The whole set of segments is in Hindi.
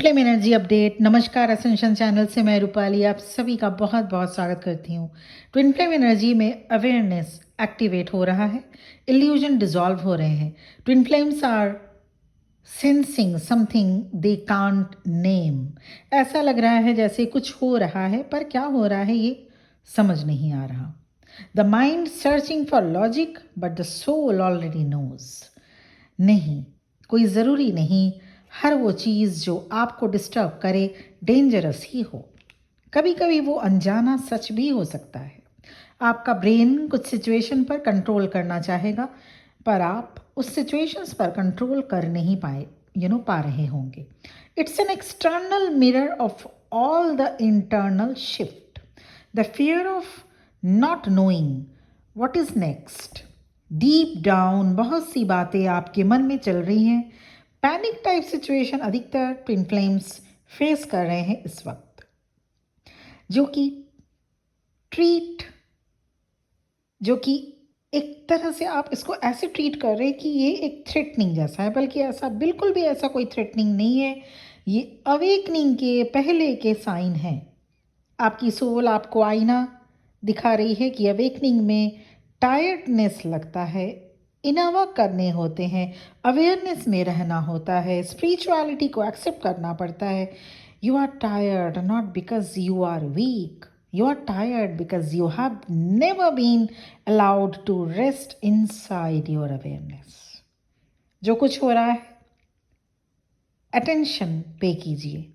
Flame energy update. नमस्कार, असेंशन चैनल से मैं रूपाली आप सभी का बहुत बहुत स्वागत करती हूँ। ट्विन फ्लेम एनर्जी में अवेयरनेस एक्टिवेट हो रहा है, इल्यूजन डिसॉल्व हो रहे हैं। Twin flames are sensing something they can't name. ऐसा लग रहा है जैसे कुछ हो रहा है, पर क्या हो रहा है ये समझ नहीं आ रहा। The mind searching for logic but the soul already knows. नहीं, कोई ज़रूरी नहीं हर वो चीज़ जो आपको डिस्टर्ब करे डेंजरस ही हो। कभी कभी वो अनजाना सच भी हो सकता है। आपका ब्रेन कुछ सिचुएशन पर कंट्रोल करना चाहेगा, पर आप उस सिचुएशंस पर कंट्रोल कर नहीं पा रहे होंगे। It's an external mirror of all the internal shift, the fear of not knowing what is next. Deep down बहुत सी बातें आपके मन में चल रही हैं। पैनिक टाइप सिचुएशन अधिकतर ट्विन फ्लेम्स फेस कर रहे हैं इस वक्त, जो कि एक तरह से आप इसको ऐसे ट्रीट कर रहे हैं कि ये एक थ्रेटनिंग जैसा है, बल्कि ऐसा बिल्कुल भी ऐसा कोई थ्रेटनिंग नहीं है। ये अवेकनिंग के पहले के साइन हैं। आपकी सोल आपको आईना दिखा रही है कि अवेकनिंग में टायर्डनेस लगता है, इनोवा करने होते हैं, अवेयरनेस में रहना होता है, स्पिरिचुअलिटी को एक्सेप्ट करना पड़ता है। You are tired not because you are weak, you are tired because you have never been allowed to rest inside your awareness. जो कुछ हो रहा है अटेंशन पे कीजिए।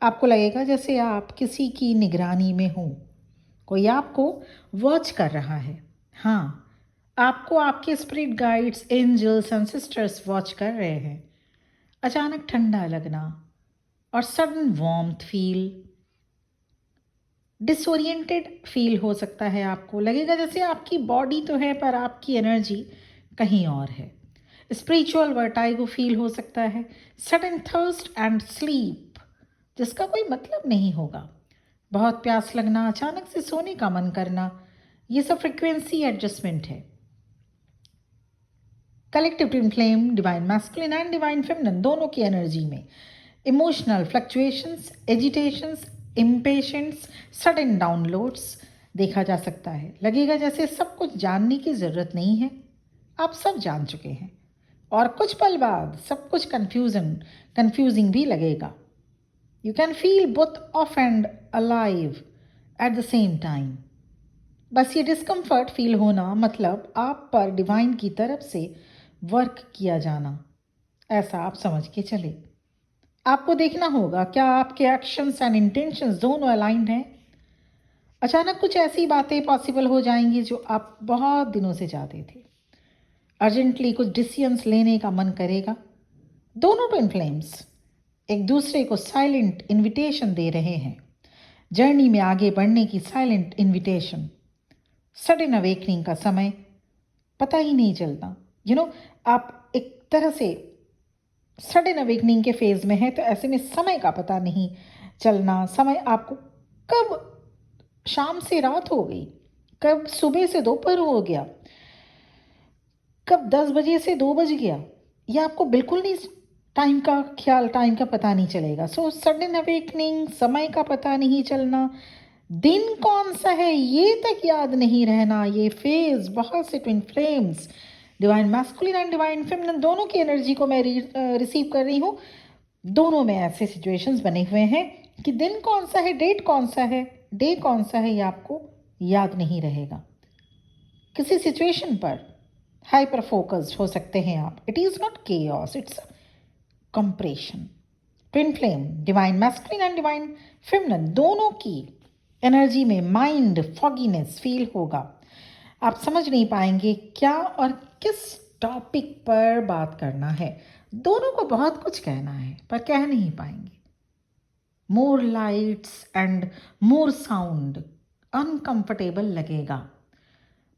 आपको लगेगा जैसे आप किसी की निगरानी में हो, कोई आपको वॉच कर रहा है। हाँ, आपको आपके spirit guides, angels and sisters watch कर रहे हैं। अचानक ठंडा लगना और sudden warmth feel, disoriented feel हो सकता है। आपको लगेगा जैसे आपकी बॉडी तो है पर आपकी एनर्जी कहीं और है। स्पिरिचुअल वर्टाइगो फील हो सकता है। सडन थर्स्ट एंड स्लीप जिसका कोई मतलब नहीं होगा। बहुत प्यास लगना, अचानक से सोने का मन करना, ये सब फ्रिक्वेंसी एडजस्टमेंट है। Collective twin flame, divine masculine and divine feminine दोनों की एनर्जी में emotional fluctuations, agitations, impatience, sudden downloads देखा जा सकता है। लगेगा जैसे सब कुछ जानने की ज़रूरत नहीं है, आप सब जान चुके हैं। और कुछ पल बाद सब कुछ कंफ्यूजिंग भी लगेगा। You can feel both of and alive at the same time. बस ये डिस्कम्फर्ट फील होना मतलब आप पर डिवाइन की तरफ से वर्क किया जाना, ऐसा आप समझ के चले। आपको देखना होगा क्या आपके एक्शंस एंड इंटेंशंस दोनों अलाइंड हैं। अचानक कुछ ऐसी बातें पॉसिबल हो जाएंगी जो आप बहुत दिनों से चाहते थे। अर्जेंटली कुछ डिसीजंस लेने का मन करेगा। दोनों ट्विन फ्लेम्स एक दूसरे को साइलेंट इनविटेशन दे रहे हैं, जर्नी में आगे बढ़ने की साइलेंट इनविटेशन। सडन अवेकनिंग का समय पता ही नहीं चलता। आप एक तरह से सडन अवेकनिंग के फेज में है, तो ऐसे में समय का पता नहीं चलना। समय आपको कब शाम से रात हो गई, कब सुबह से दोपहर हो गया, कब 10 बजे से 2 बज गया, ये आपको बिल्कुल नहीं टाइम का पता नहीं चलेगा। सो सडन अवेकनिंग, समय का पता नहीं चलना, दिन कौन सा है ये तक याद नहीं रहना। ये फेज बहुत से twin flames, divine masculine and divine feminine दोनों की एनर्जी को मैं रिसीव कर रही हूँ। दोनों में ऐसे सिचुएशंस बने हुए हैं कि दिन कौन सा है, डेट कौन सा है, डे कौन सा है, ये आपको याद नहीं रहेगा। किसी सिचुएशन पर हाइपर फोकस्ड हो सकते हैं आप। It is not chaos, it's compression. Twin flame, divine masculine and divine feminine दोनों की एनर्जी में माइंड फॉगीनेस फील होगा। आप समझ नहीं पाएंगे क्या और किस टॉपिक पर बात करना है। दोनों को बहुत कुछ कहना है पर कह नहीं पाएंगे। More lights and more sound uncomfortable लगेगा।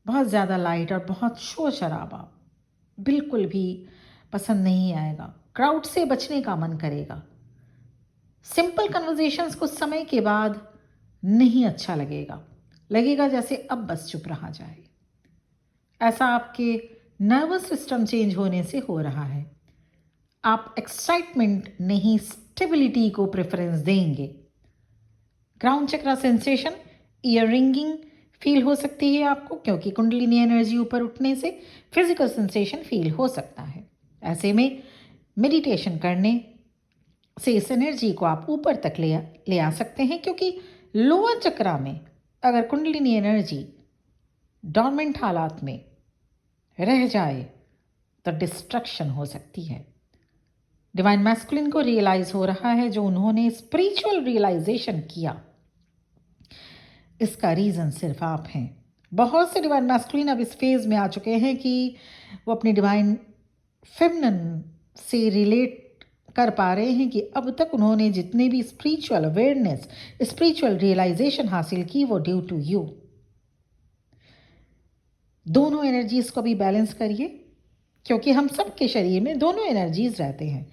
बहुत ज़्यादा लाइट और बहुत शोर शराबा बिल्कुल भी पसंद नहीं आएगा। क्राउड से बचने का मन करेगा। सिंपल कन्वर्जेशंस कुछ समय के बाद नहीं अच्छा लगेगा जैसे अब बस चुप रहा जाए। ऐसा आपके नर्वस सिस्टम चेंज होने से हो रहा है। आप एक्साइटमेंट नहीं स्टेबिलिटी को प्रेफरेंस देंगे। क्राउन चक्रा सेंसेशन, ईयर रिंगिंग फील हो सकती है आपको, क्योंकि कुंडलिनी एनर्जी ऊपर उठने से फिजिकल सेंसेशन फील हो सकता है। ऐसे में मेडिटेशन करने से इस एनर्जी को आप ऊपर तक ले आ सकते हैं, क्योंकि लोअर चक्रा में अगर कुंडलिनी एनर्जी डॉर्मेंट हालात में रह जाए तो डिस्ट्रक्शन हो सकती है। डिवाइन मैस्कुलिन को रियलाइज हो रहा है जो उन्होंने स्पिरिचुअल रियलाइजेशन किया, इसका रीज़न सिर्फ आप हैं। बहुत से डिवाइन मैस्कुलिन अब इस फेज़ में आ चुके हैं कि वो अपनी डिवाइन फेमिनिन से रिलेट कर पा रहे हैं कि अब तक उन्होंने जितने भी स्पिरिचुअल अवेयरनेस, स्पिरिचुअल रियलाइजेशन हासिल की, वो ड्यू टू यू। दोनों एनर्जीज को भी बैलेंस करिए, क्योंकि हम सबके शरीर में दोनों एनर्जीज रहते हैं,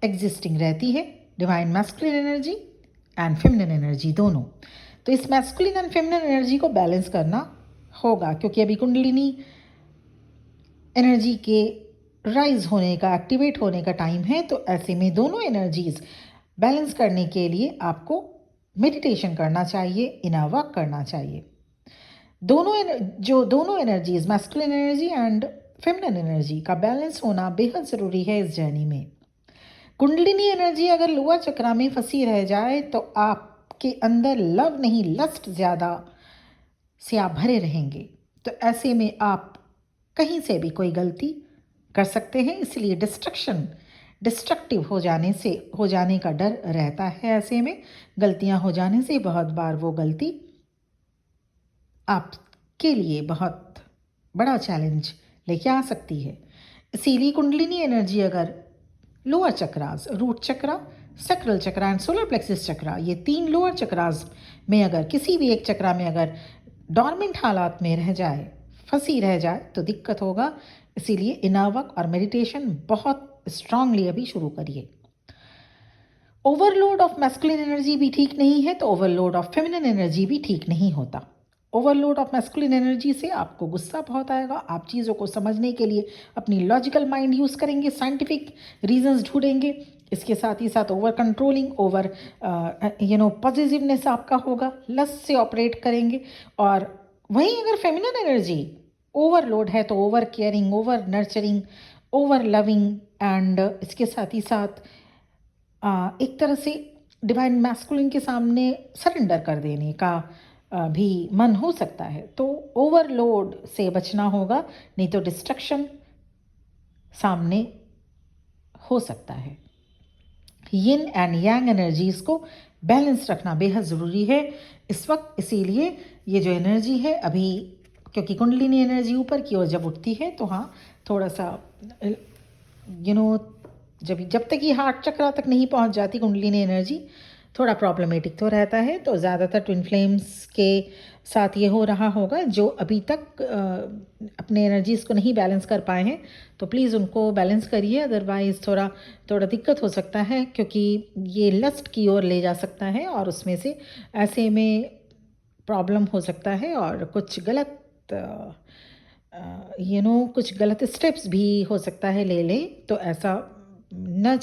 एग्जिस्टिंग रहती है divine masculine energy and feminine energy दोनों। तो इस मैस्कुलिन एंड फेमिनिन एनर्जी को बैलेंस करना होगा, क्योंकि अभी कुंडलिनी एनर्जी के राइज होने का, एक्टिवेट होने का टाइम है। तो ऐसे में दोनों एनर्जीज बैलेंस करने के लिए आपको मेडिटेशन करना चाहिए, इनर वर्क करना चाहिए। दोनों energies, masculine energy and feminine energy का बैलेंस होना बेहद ज़रूरी है इस जर्नी में। कुंडलिनी एनर्जी अगर लोअर चक्रा में फंसी रह जाए तो आपके अंदर लव नहीं, लस्ट ज़्यादा से आप भरे रहेंगे। तो ऐसे में आप कहीं से भी कोई गलती कर सकते हैं, इसलिए डिस्ट्रक्टिव हो जाने का डर रहता है। ऐसे में गलतियां हो जाने से बहुत बार वो गलती आपके लिए बहुत बड़ा चैलेंज लेके आ सकती है। इसीलिए कुंडलिनी एनर्जी अगर lower chakras, root chakra, sacral chakra and solar plexus chakra, ये 3 लोअर चक्रास में अगर किसी भी एक चक्रा में अगर डॉर्मेंट हालात में रह जाए, फंसी रह जाए, तो दिक्कत होगा। इसीलिए इनर वर्क और मेडिटेशन बहुत स्ट्रांगली अभी शुरू करिए। ओवरलोड ऑफ मैस्कुलिन एनर्जी भी ठीक नहीं है, तो ओवरलोड ऑफ फेमिनिन एनर्जी भी ठीक नहीं होता। ओवरलोड ऑफ मैस्कुलिन एनर्जी से आपको गुस्सा बहुत आएगा, आप चीज़ों को समझने के लिए अपनी लॉजिकल माइंड यूज़ करेंगे, साइंटिफिक रीजंस ढूंढेंगे। इसके साथ ही साथ ओवर कंट्रोलिंग, ओवर पॉजिटिवनेस आपका होगा, लस्ट से ऑपरेट करेंगे। और वहीं अगर फेमिनिन एनर्जी ओवरलोड है तो over caring, over nurturing, over loving and इसके साथ ही साथ एक तरह से डिवाइन मैस्कुलिन के सामने सरेंडर कर देने का भी मन हो सकता है। तो ओवरलोड से बचना होगा, नहीं तो डिस्ट्रक्शन सामने हो सकता है। यिन एंड यांग एनर्जीज को बैलेंस रखना बेहद ज़रूरी है इस वक्त। इसीलिए ये जो एनर्जी है अभी, क्योंकि कुंडलिनी एनर्जी ऊपर की ओर जब उठती है तो हाँ, थोड़ा सा जब तक ये हार्ट चक्रा तक नहीं पहुंच जाती कुंडलिनी एनर्जी, थोड़ा प्रॉब्लमेटिक तो रहता है। तो ज़्यादातर ट्विन फ्लेम्स के साथ ये हो रहा होगा जो अभी तक अपने एनर्जीज़ को नहीं बैलेंस कर पाए हैं, तो प्लीज़ उनको बैलेंस करिए। अदरवाइज़ थोड़ा दिक्कत हो सकता है, क्योंकि ये लस्ट की ओर ले जा सकता है और उसमें से ऐसे में प्रॉब्लम हो सकता है और कुछ गलत कुछ गलत स्टेप्स भी हो सकता है ले लें। तो ऐसा न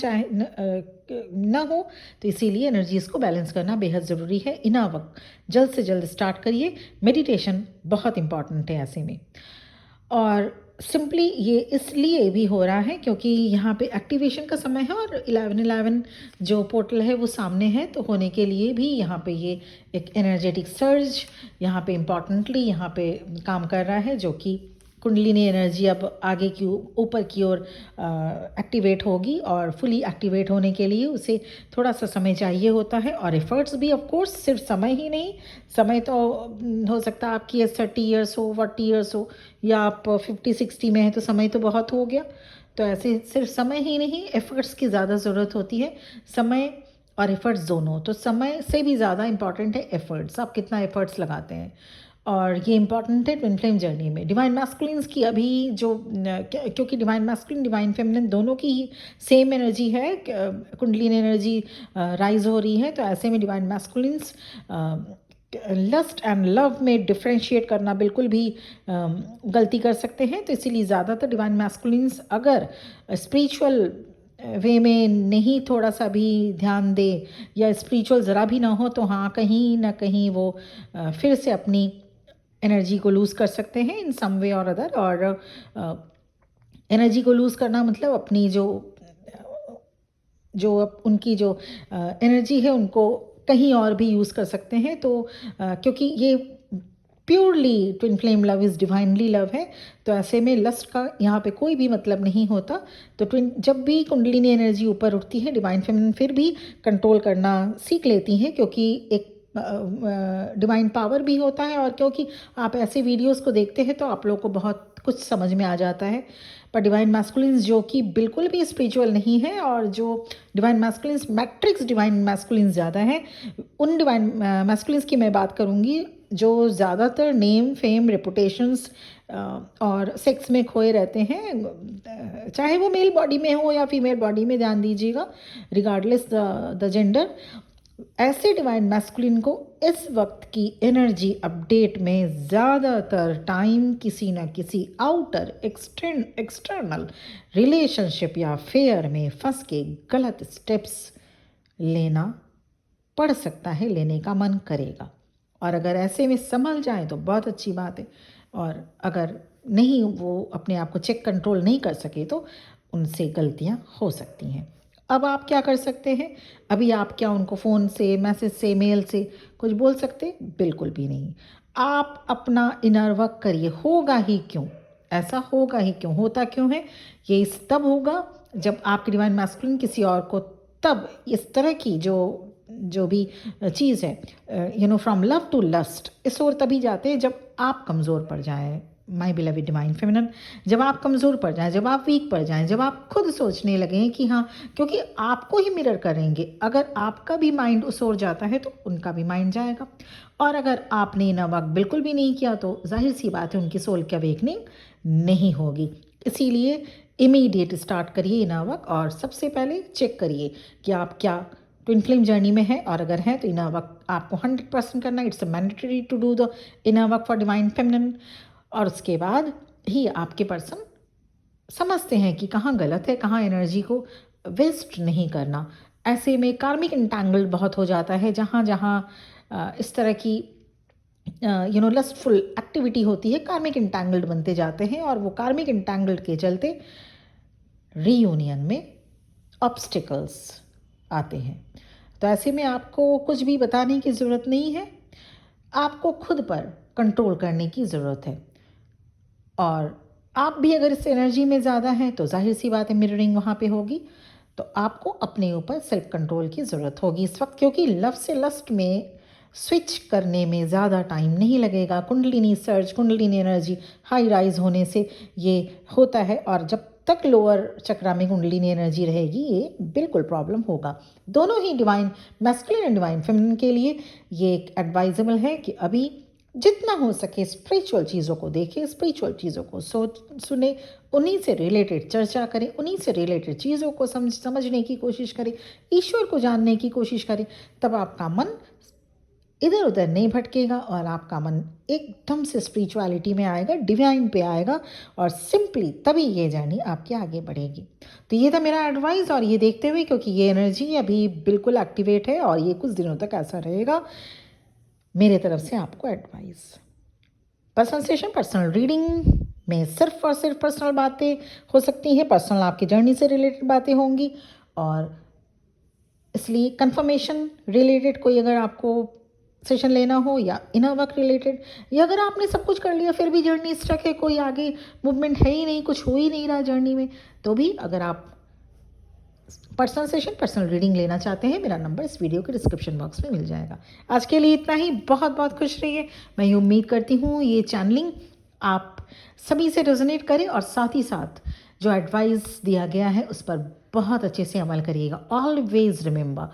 हो, तो इसीलिए एनर्जीज़ को बैलेंस करना बेहद ज़रूरी है। इनर वर्क जल्द से जल्द स्टार्ट करिए, मेडिटेशन बहुत इम्पॉर्टेंट है ऐसे में। और सिंपली ये इसलिए भी हो रहा है क्योंकि यहाँ पे एक्टिवेशन का समय है और 11-11 जो पोर्टल है वो सामने है, तो होने के लिए भी यहाँ पे ये एक एनर्जेटिक सर्ज यहाँ पे इम्पॉर्टेंटली यहाँ पे काम कर रहा है, जो कि कुंडलिनी एनर्जी अब आगे की ऊपर की ओर एक्टिवेट होगी। और फुली एक्टिवेट होने के लिए उसे थोड़ा सा समय चाहिए होता है, और एफर्ट्स भी ऑफ कोर्स, सिर्फ समय ही नहीं। समय तो हो सकता है आपकी 30 ईयर्स हो, 40 ईयर्स हो, या आप 50-60 में हैं तो समय तो बहुत हो गया। तो ऐसे सिर्फ समय ही नहीं, एफर्ट्स की ज़्यादा ज़रूरत होती है, समय और एफर्ट्स दोनों। तो समय से भी ज़्यादा इम्पॉर्टेंट है एफर्ट्स, आप कितना एफर्ट्स लगाते हैं। और ये इम्पॉर्टेंट है ट्विन फ्लेम जर्नी में। डिवाइन मैस्कुलिन्स की अभी जो, क्योंकि डिवाइन मैस्कुलिन डिवाइन फेमिनिन दोनों की ही सेम एनर्जी है, कुंडलिनी एनर्जी राइज हो रही है, तो ऐसे में divine masculines lust and love में डिफ्रेंशिएट करना बिल्कुल भी गलती कर सकते हैं। तो इसीलिए ज़्यादातर डिवाइन मैस्कुलिन्स अगर स्पिरिचुअल वे में नहीं थोड़ा सा भी ध्यान दे या स्पिरिचुअल ज़रा भी ना हो, तो हाँ कहीं ना कहीं वो फिर से अपनी एनर्जी को लूज़ कर सकते हैं इन सम वे और अदर। और एनर्जी को लूज़ करना मतलब अपनी जो उनकी जो एनर्जी है उनको कहीं और भी यूज़ कर सकते हैं। तो क्योंकि ये purely twin flame love is divinely love है, तो ऐसे में लस्ट का यहाँ पे कोई भी मतलब नहीं होता। तो ट्विन जब भी कुंडलिनी एनर्जी ऊपर उठती है, डिवाइन फेमिनिन फिर भी कंट्रोल करना सीख लेती हैं, क्योंकि एक डिवाइन पावर भी होता है। और क्योंकि आप ऐसे वीडियोस को देखते हैं तो आप लोगों को बहुत कुछ समझ में आ जाता है। पर डिवाइन मैस्कुलिन्स जो कि बिल्कुल भी स्पिरिचुअल नहीं है, और जो divine masculines matrix divine masculines ज़्यादा हैं, उन डिवाइन मैस्कुलिन्स की मैं बात करूँगी जो ज़्यादातर नेम फेम रेपुटेशंस और सेक्स में खोए रहते हैं, चाहे वो मेल बॉडी में हो या फीमेल बॉडी में, ध्यान दीजिएगा, रिगार्डलेस द जेंडर। ऐसे डिवाइन मैस्कुलिन को इस वक्त की एनर्जी अपडेट में ज़्यादातर टाइम किसी न किसी आउटर एक्सटर्नल रिलेशनशिप या फेयर में फंस के गलत स्टेप्स लेना पड़ सकता है, लेने का मन करेगा। और अगर ऐसे में संभल जाए तो बहुत अच्छी बात है, और अगर नहीं, वो अपने आप को चेक कंट्रोल नहीं कर सके तो उनसे गलतियाँ हो सकती हैं। अब आप क्या कर सकते हैं? अभी आप क्या उनको फ़ोन से, मैसेज से, मेल से कुछ बोल सकते? बिल्कुल भी नहीं। आप अपना इनर वर्क करिए। होगा ही क्यों? ऐसा होगा ही क्यों? होता क्यों है? ये इस तब होगा जब आपकी डिवाइन मैस्कुलिन किसी और को, तब इस तरह की जो भी चीज़ है, फ्रॉम लव टू लस्ट, इस ओर तभी जाते हैं जब आप कमज़ोर पड़ जाएं। माई बिलविड डिवाइन फेमिनिन, जब आप कमज़ोर पड़ जाएं, जब आप वीक पड़ जाएं, जब आप खुद सोचने लगें कि हाँ, क्योंकि आपको ही मिरर करेंगे। अगर आपका भी माइंड उस ओर जाता है तो उनका भी माइंड जाएगा। और अगर आपने इनर वर्क बिल्कुल भी नहीं किया तो जाहिर सी बात है उनकी सोल की अवेकनिंग नहीं होगी। इसीलिए इमीडिएट स्टार्ट करिए इनर वर्क, और सबसे पहले चेक करिए कि आप क्या ट्विन फ्लेम जर्नी में है, और अगर है तो इनर वर्क आपको 100% करना। It's mandatory to do the inner work for divine feminine. और उसके बाद ही आपके पर्सन समझते हैं कि कहाँ गलत है, कहाँ एनर्जी को वेस्ट नहीं करना। ऐसे में कार्मिक इंटैंगल्ड बहुत हो जाता है, जहाँ जहाँ इस तरह की लस्टफुल एक्टिविटी होती है, कार्मिक इंटैंगल्ड बनते जाते हैं, और वो कार्मिक इंटैंगल्ड के चलते रीयूनियन में ऑब्स्टिकल्स आते हैं। तो ऐसे में आपको कुछ भी बताने की ज़रूरत नहीं है, आपको खुद पर कंट्रोल करने की ज़रूरत है। और आप भी अगर इस एनर्जी में ज़्यादा हैं तो जाहिर सी बात है मिररिंग वहाँ पे होगी। तो आपको अपने ऊपर सेल्फ कंट्रोल की ज़रूरत होगी इस वक्त, क्योंकि लव से लस्ट में स्विच करने में ज़्यादा टाइम नहीं लगेगा। Kundalini surge, kundalini energy high rise होने से ये होता है, और जब तक लोअर चक्रा में कुंडलिनी एनर्जी रहेगी ये बिल्कुल प्रॉब्लम होगा। दोनों ही divine masculine and divine feminine के लिए ये एक एडवाइजेबल है कि अभी जितना हो सके स्पिरिचुअल चीज़ों को देखें, स्पिरिचुअल चीज़ों को सुने, उन्हीं से रिलेटेड चर्चा करें, उन्हीं से रिलेटेड चीज़ों को समझने की कोशिश करें, ईश्वर को जानने की कोशिश करें। तब आपका मन इधर उधर नहीं भटकेगा, और आपका मन एकदम से स्पिरिचुअलिटी में आएगा, डिवाइन पे आएगा, और सिंपली तभी ये जर्नी आपके आगे बढ़ेगी। तो ये था मेरा एडवाइस। और ये देखते हुए, क्योंकि ये एनर्जी अभी बिल्कुल एक्टिवेट है और ये कुछ दिनों तक ऐसा रहेगा, मेरे तरफ से आपको advice. Personal session, personal reading में सिर्फ और सिर्फ पर्सनल बातें हो सकती हैं, पर्सनल आपकी जर्नी से रिलेटेड बातें होंगी। और इसलिए कंफर्मेशन रिलेटेड कोई अगर आपको सेशन लेना हो, या इनर वर्क रिलेटेड, या अगर आपने सब कुछ कर लिया फिर भी जर्नी स्टक है, कोई आगे मूवमेंट है ही नहीं, कुछ हो ही नहीं रहा जर्नी में, तो भी अगर आप पर्सनल सेशन, पर्सनल रीडिंग लेना चाहते हैं, मेरा नंबर इस वीडियो के डिस्क्रिप्शन बॉक्स में मिल जाएगा। आज के लिए इतना ही। बहुत बहुत खुश रहिए। मैं ये उम्मीद करती हूँ ये चैनलिंग आप सभी से रेजोनेट करे, और साथ ही साथ जो एडवाइस दिया गया है उस पर बहुत अच्छे से अमल करिएगा। Always remember,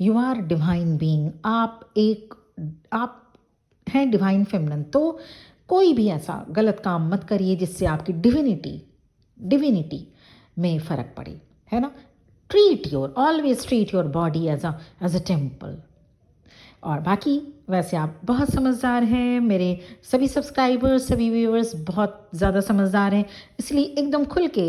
you are divine being. आप हैं डिवाइन फेमिनिन। तो कोई भी ऐसा गलत काम मत करिए जिससे आपकी डिविनिटी में फ़र्क पड़े, है ना। Always treat your body as a temple. और बाकी वैसे आप बहुत समझदार हैं, मेरे सभी सब्सक्राइबर्स, सभी व्यूअर्स बहुत ज़्यादा समझदार हैं, इसलिए एकदम खुल के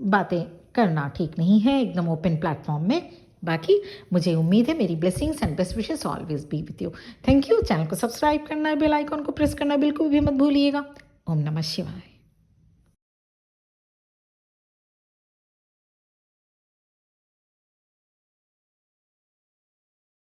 बातें करना ठीक नहीं है एकदम ओपन प्लेटफॉर्म में। बाकी मुझे उम्मीद है मेरी blessings and best wishes always be with you. Thank you. Channel को सब्सक्राइब करना है, बेल आइकॉन को प्रेस करना बिल्कुल भी मत भूलिएगा। ओम नमः शिवाय।